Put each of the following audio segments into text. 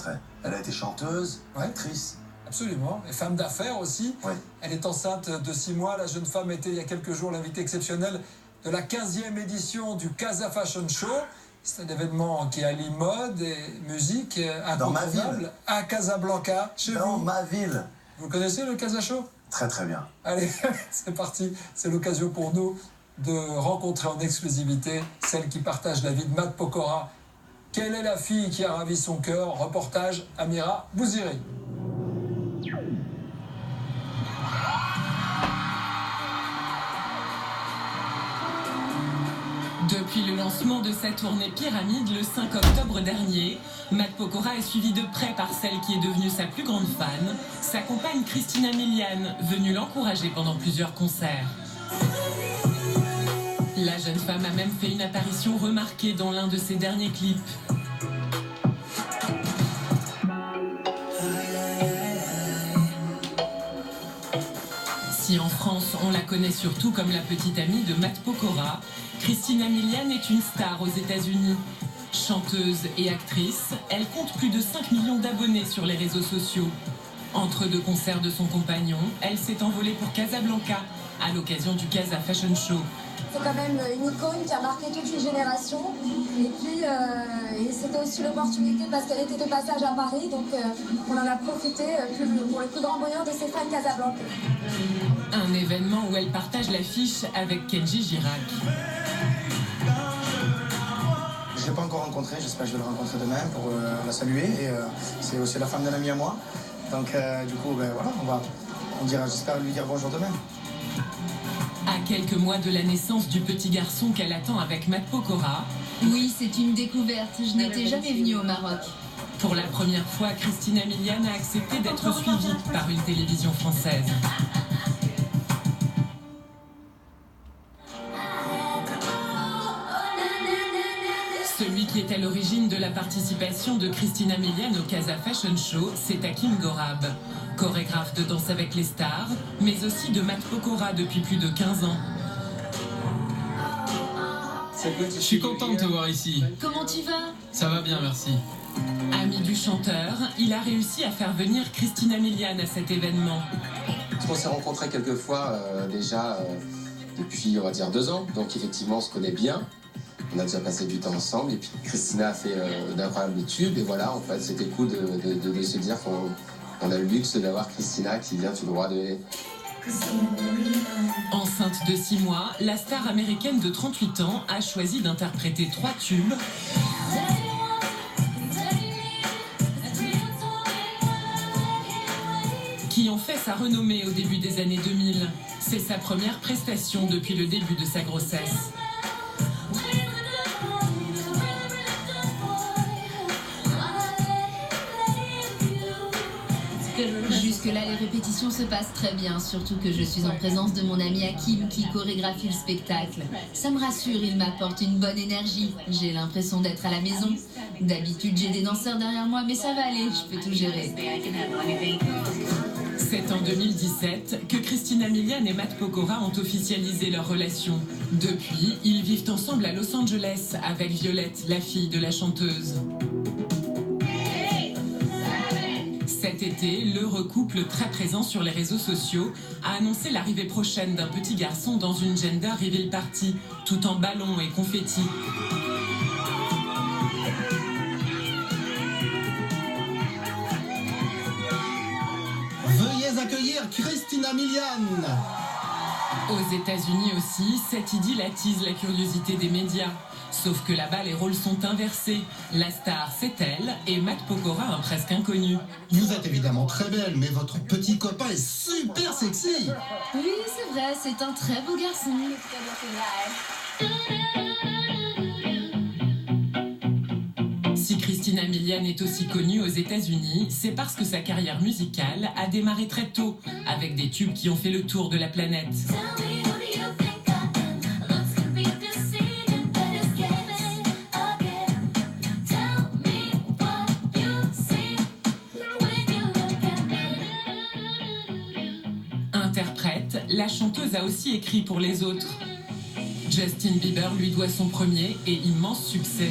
rencontrée. Elle a été chanteuse, actrice. Absolument, et femme d'affaires aussi. Oui. Elle est enceinte de 6 mois. La jeune femme était il y a quelques jours l'invitée exceptionnelle de la 15e édition du Casa Fashion Show. C'est un événement qui allie mode et musique incontournable à Casablanca, chez vous. Dans ma ville. Vous connaissez le Casa Show ? Très très bien. Allez, c'est parti. C'est l'occasion pour nous de rencontrer en exclusivité celle qui partage la vie de Matt Pokora. Quelle est la fille qui a ravi son cœur ? Reportage Amira Bouziri. Depuis le lancement de sa tournée Pyramide le 5 octobre dernier, Matt Pokora est suivi de près par celle qui est devenue sa plus grande fan, sa compagne Christina Milian, venue l'encourager pendant plusieurs concerts. La jeune femme a même fait une apparition remarquée dans l'un de ses derniers clips. Si en France, on la connaît surtout comme la petite amie de Matt Pokora, Christina Milian est une star aux États-Unis. Chanteuse et actrice, elle compte plus de 5 millions d'abonnés sur les réseaux sociaux. Entre deux concerts de son compagnon, elle s'est envolée pour Casablanca, à l'occasion du Casa Fashion Show. C'est quand même une icône qui a marqué toute une génération. Et puis, c'était aussi l'opportunité parce qu'elle était de passage à Paris. Donc, on en a profité pour le plus grand bonheur de ses fans casablancais. Un événement où elle partage l'affiche avec Kenji Girac. Je ne l'ai pas encore rencontrée, j'espère que je vais le rencontrer demain pour la saluer. Et c'est aussi la femme d'un ami à moi. Donc, du coup, voilà, j'espère lui dire bonjour demain. À quelques mois de la naissance du petit garçon qu'elle attend avec Matt Pokora. Oui, c'est une découverte. Je n'étais jamais venue au Maroc. Pour la première fois, Christina Milian a accepté d'être suivie par une télévision française. Celui qui est à l'origine de la participation de Christina Milian au Casa Fashion Show, c'est Hakim Gorab, chorégraphe de Danse avec les stars, mais aussi de Matt Pokora depuis plus de 15 ans. Je suis content de te voir ici. Comment tu vas ? Ça va bien, merci. Ami du chanteur, il a réussi à faire venir Christina Milian à cet événement. On s'est rencontrés quelques fois déjà depuis, on va dire, 2 ans. Donc effectivement, on se connaît bien. On a déjà passé du temps ensemble. Et puis Christina a fait d'incroyables tubes. Et voilà, en fait, c'était cool de se dire qu'on a le luxe d'avoir Christina qui vient tout droit de... Enceinte de 6 mois, la star américaine de 38 ans a choisi d'interpréter 3 tubes qui ont fait sa renommée au début des années 2000. C'est sa première prestation depuis le début de sa grossesse. Jusque-là, les répétitions se passent très bien, surtout que je suis en présence de mon ami Hakim qui chorégraphie le spectacle. Ça me rassure, il m'apporte une bonne énergie. J'ai l'impression d'être à la maison. D'habitude, j'ai des danseurs derrière moi, mais ça va aller, je peux tout gérer. C'est en 2017 que Christina Milian et Matt Pokora ont officialisé leur relation. Depuis, ils vivent ensemble à Los Angeles avec Violette, la fille de la chanteuse. Cet été, l'heureux couple, très présent sur les réseaux sociaux, a annoncé l'arrivée prochaine d'un petit garçon dans une gender reveal party, tout en ballons et confettis. Veuillez accueillir Christina Milian. Aux États-Unis aussi, cette idylle attise la curiosité des médias. Sauf que là-bas, les rôles sont inversés. La star, c'est elle, et Matt Pokora, un presque inconnu. Vous êtes évidemment très belle, mais votre petit copain est super sexy. Oui, c'est vrai, c'est un très beau garçon. Si Christina Milian est aussi connue aux États-Unis, c'est parce que sa carrière musicale a démarré très tôt, avec des tubes qui ont fait le tour de la planète. Interprète, la chanteuse a aussi écrit pour les autres. Justin Bieber lui doit son premier et immense succès.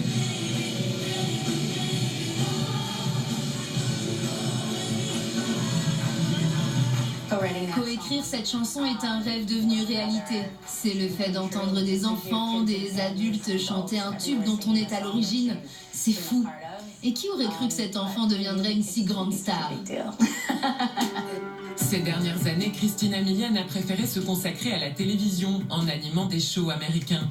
Coécrire cette chanson est un rêve devenu réalité. C'est le fait d'entendre des enfants, des adultes chanter un tube dont on est à l'origine. C'est fou. Et qui aurait cru que cet enfant deviendrait une si grande star? Ces dernières années, Christina Milian a préféré se consacrer à la télévision en animant des shows américains.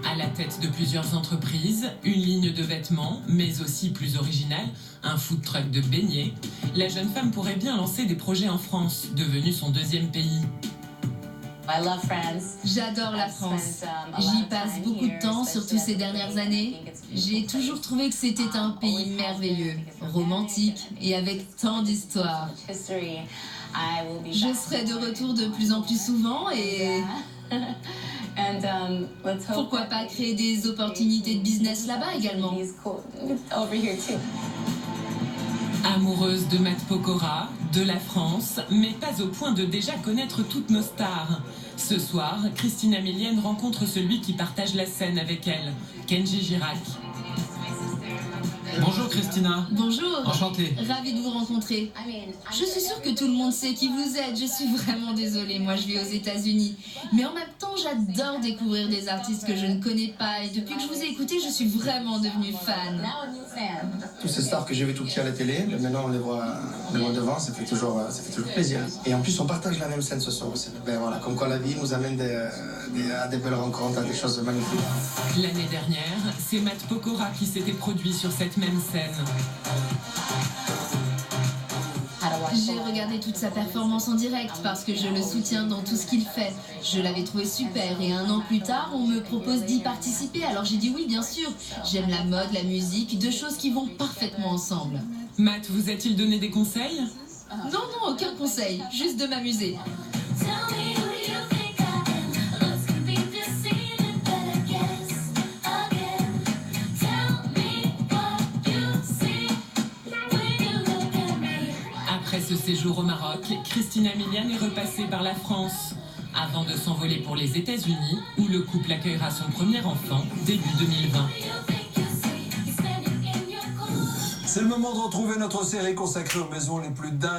À la tête de plusieurs entreprises, une ligne de vêtements, mais aussi plus originale, un food truck de beignets, la jeune femme pourrait bien lancer des projets en France, devenu son deuxième pays. J'adore la France. J'y passe beaucoup de temps, surtout ces dernières années. J'ai toujours trouvé que c'était un pays merveilleux, romantique et avec tant d'histoires. Je serai de retour de plus en plus souvent et... pourquoi pas créer des opportunités de business là-bas également. Amoureuse de Matt Pokora, de la France, mais pas au point de déjà connaître toutes nos stars. Ce soir, Christina Milian rencontre celui qui partage la scène avec elle, Kenji Girac. Bonjour Christina. Bonjour. Enchanté. Ravie de vous rencontrer. Je suis sûre que tout le monde sait qui vous êtes. Je suis vraiment désolée, moi je vis aux États-Unis. Mais en même temps, j'adore découvrir des artistes que je ne connais pas. Et depuis que je vous ai écouté, je suis vraiment devenue fan. Tous ces stars que j'ai vues tout petit à la télé, maintenant on les voit devant, ça fait toujours plaisir. Et en plus, on partage la même scène ce soir aussi. Ben voilà, comme quoi la vie nous amène à des belles rencontres, à des choses magnifiques. L'année dernière, c'est Matt Pokora qui s'était produit sur cette même scène. J'ai regardé toute sa performance en direct parce que je le soutiens dans tout ce qu'il fait. Je l'avais trouvé super et 1 an plus tard, on me propose d'y participer. Alors j'ai dit oui, bien sûr. J'aime la mode, la musique, 2 choses qui vont parfaitement ensemble. Matt vous a-t-il donné des conseils? Non, aucun conseil, juste de m'amuser. Après ce séjour au Maroc, Christina Milian est repassée par la France, avant de s'envoler pour les États-Unis, où le couple accueillera son premier enfant début 2020. C'est le moment de retrouver notre série consacrée aux maisons les plus dingues.